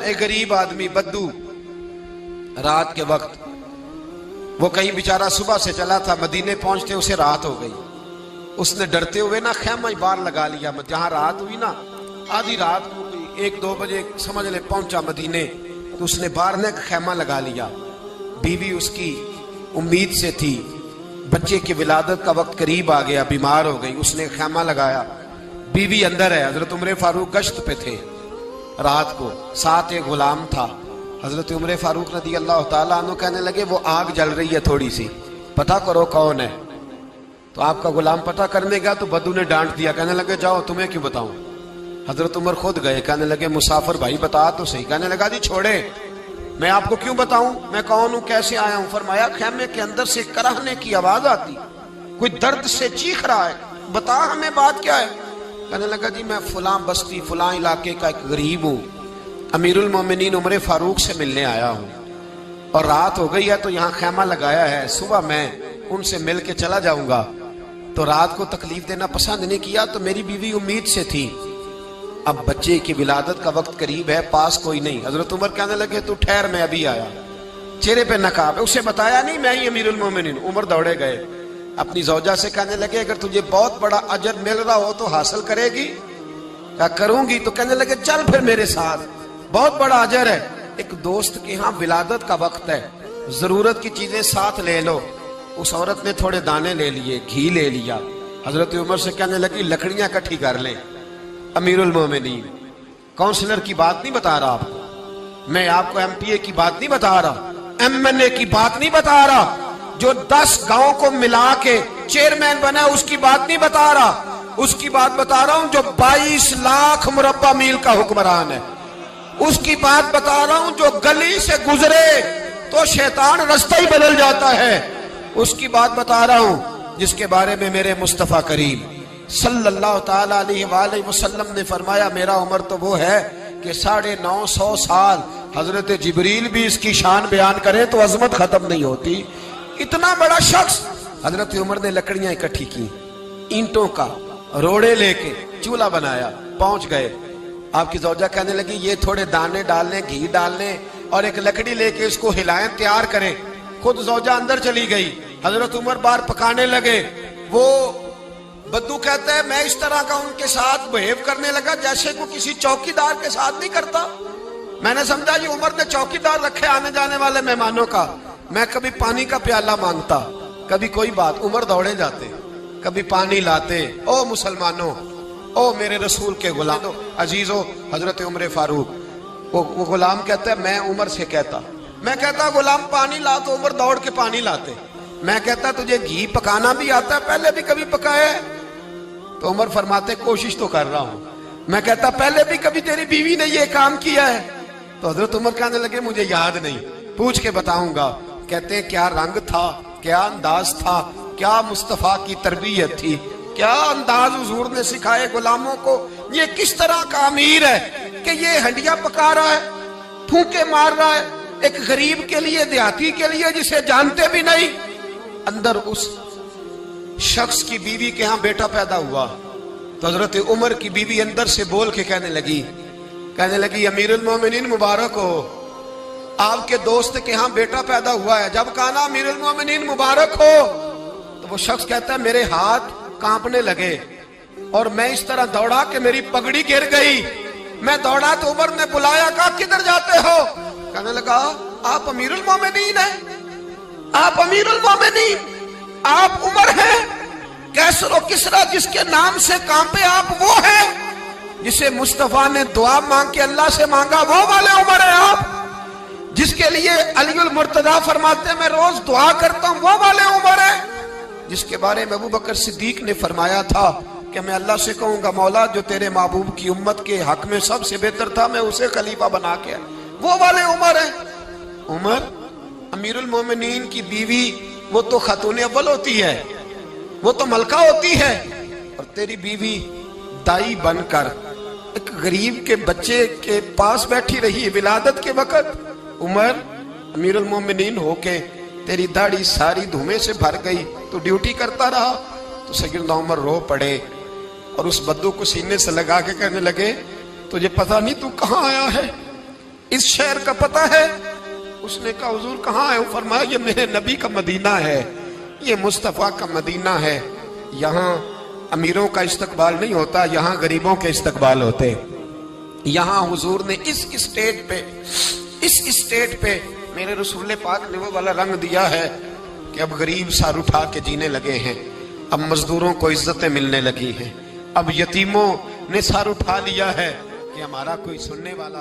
एक गरीब आदमी बद्दू, रात के वक्त वो कहीं बेचारा सुबह से चला था, मदीने पहुंचते उसे रात हो गई। उसने डरते हुए ना खैमा ही बाहर लगा लिया। जहां रात हुई ना, आधी रात को 1-2 बजे समझ ले पहुंचा मदीने, तो उसने बाहर ने खैमा लगा लिया। बीवी उसकी उम्मीद से थी, बच्चे की विलादत का वक्त करीब आ गया, बीमार हो गई, उसने खैमा लगाया। बीवी अंदर है, हजरत उमर फारूक गश्त पे थे रात को, साथ एक गुलाम था। हजरत उमर फारूक रज़ी अल्लाह ताला अन्हु कहने लगे वो आग जल रही है थोड़ी सी, पता करो कौन है। तो आपका गुलाम पता करने गया तो बद्दू ने डांट दिया, कहने लगे जाओ तुम्हें क्यों बताऊं। हजरत उमर खुद गए, कहने लगे मुसाफिर भाई बता तो सही। कहने लगा जी छोड़े, मैं आपको क्यों बताऊं, मैं कौन हूं, कैसे आया हूं। फरमाया खैमे के अंदर से कराहने की आवाज आती, कोई दर्द से चीख रहा है, बता हमें बात क्या है। कहने लगा जी मैं फुला बस्ती फुला इलाके का एक गरीब हूं, अमीरुल मोमिनीन उमर फारूक से मिलने आया हूं, और रात हो गई है तो यहाँ खैमा लगाया है, सुबह मैं उनसे मिल के चला जाऊंगा। तो रात को तकलीफ देना पसंद नहीं किया, तो मेरी बीवी उम्मीद से थी, अब बच्चे की विलादत का वक्त करीब है, पास कोई नहीं। हजरत उमर कहने लगे तू ठहर, मैं अभी आया। चेहरे पे नकाब है, उसे बताया नहीं मैं ही अमीरुल मोमिनीन। उमर दौड़े गए, अपनी जौजा से कहने लगे अगर तुझे बहुत बड़ा अजर मिल रहा हो तो हासिल करेगी। क्या करूंगी। तो कहने लगे चल फिर मेरे साथ, बहुत बड़ा अजर है। एक दोस्त के यहाँ विलादत का वक्त है, जरूरत की चीजें साथ ले लो। उस औरत ने थोड़े दाने ले लिए, घी ले लिया। हजरत उमर से कहने लगी लकड़ियां इकट्ठी कर लें। अमीरुल मोमिनीन, काउंसलर की बात नहीं बता रहा आपको, मैं आपको एमपीए की बात नहीं बता रहा, एमएनए की बात नहीं बता रहा, जो 10 गांव को मिला के चेयरमैन बना उसकी बात नहीं बता रहा, उसकी बात बता रहा हूं जो 22 लाख मुरब्बा मील का हुक्मरान है। उसकी बात बता रहा हूं जो गली से गुजरे तो शैतान रास्ता ही बदल जाता है। उसकी बात बता रहा हूं जिसके बारे में मेरे मुस्तफा करीम सल्लल्लाहु ताला अलैहि वसल्लम ने फरमाया मेरा उम्र तो वो है कि 950 साल हजरत जिब्रील भी इसकी शान बयान करे तो अजमत खत्म नहीं होती। इतना बड़ा शख्स। हजरत उमर ने लकड़ियां इकट्ठी की, ईंटों का रोड़े लेके चूल्हा बनाया, पहुंच गए। आपकी जौजा कहने लगी ये थोड़े दाने डालने, घी डालने और एक लकड़ी लेके इसको हिलाएं, तैयार करें। खुद जौजा अंदर चली गई, हजरत उमर बाहर पकाने लगे। वो बद्दू कहता है मैं इस तरह का उनके साथ बिहेव करने लगा जैसे को किसी चौकीदार के साथ नहीं करता। मैंने समझा ये उमर ने चौकीदार रखे आने जाने वाले मेहमानों का। मैं कभी पानी का प्याला मांगता, कभी कोई बात, उमर दौड़े जाते, कभी पानी लाते। ओ मुसलमानों, ओ मेरे रसूल के गुलाम अजीजो, हजरत उमर फारूक। वो गुलाम कहता है मैं उमर से कहता, मैं कहता गुलाम पानी ला, तो उमर दौड़ के पानी लाते। मैं कहता तुझे घी पकाना भी आता है, पहले भी कभी पकाया है? तो उमर फरमाते कोशिश तो कर रहा हूं। मैं कहता पहले भी कभी तेरी बीवी ने ये काम किया है? तो हजरत उमर कहने लगे मुझे याद नहीं, पूछ के बताऊंगा। कहते हैं क्या रंग था, क्या अंदाज था, क्या मुस्तफा की तरबियत थी, क्या अंदाज हुजूर ने सिखाए गुलामों को। ये किस तरह का अमीर है कि ये हंडिया पका रहा है, फूंके मार रहा है एक गरीब के लिए, देहाती के लिए जिसे जानते भी नहीं। अंदर उस शख्स की बीवी के यहाँ बेटा पैदा हुआ तो हजरत उमर की बीवी अंदर से बोल के कहने लगी अमीरुल मोमिनीन मुबारक हो, आपके दोस्त के यहाँ बेटा पैदा हुआ है। जब कहा ना अमीरुल मोमिनीन मुबारक हो, तो वो शख्स कहता है मेरे हाथ कांपने लगे और मैं इस तरह दौड़ा कि मेरी पगड़ी गिर गई। मैं दौड़ा तो उमर ने बुलाया, कहा किधर जाते हो? कहने लगा आप अमीरुल मोमिनीन हैं, आप अमीरुल मोमिनीन, आप उमर हैं। कैसर और किसरा जिसके नाम से कांपे आप वो हैं जिसे मुस्तफा ने दुआ मांग के अल्लाह से मांगा, वो वाले उमर हैं आप। जिसके लिए अलीउल मुर्तजा फरमाते हैं मैं रोज दुआ करता हूं, वो वाले उमर हैं। जिसके बारे में अबू बकर सिद्दीक ने फरमाया था कि मैं अल्लाह से कहूंगा मौला जो तेरे महबूब की उम्मत के हक में सबसे बेहतर था मैं उसे खलीफा बना के, वो वाले उमर हैं। उमर अमीरुल मोमिनीन की बीवी वो तो खातून अव्वल होती है, वो तो मलका होती है, और तेरी बीवी दाई बनकर एक गरीब के बच्चे के पास बैठी रही विलादत के वक्त। उमर अमीरुल मोमिनीन होके तेरी दाढ़ी सारी धुएं से भर गई, तो ड्यूटी करता रहा। तो सैयदना उमर रो पड़े और उस बद्दू को सीने से लगा के कहने लगे तुझे पता नहीं तू कहाँ आया है? इस शहर का पता है? उसने कहा हुजूर कहाँ है? वो फरमाया ये मेरे नबी का मदीना है, ये मुस्तफ़ा का मदीना है। यहाँ अमीरों का इस्तकबाल नहीं होता, यहाँ गरीबों के इस्तकबाल होते। यहाँ हुजूर ने इस स्टेट पे मेरे रसूल पाक ने वो वाला रंग दिया है कि अब गरीब सर उठा के जीने लगे हैं, अब मजदूरों को इज्जतें मिलने लगी हैं, अब यतीमों ने सर उठा लिया है कि हमारा कोई सुनने वाला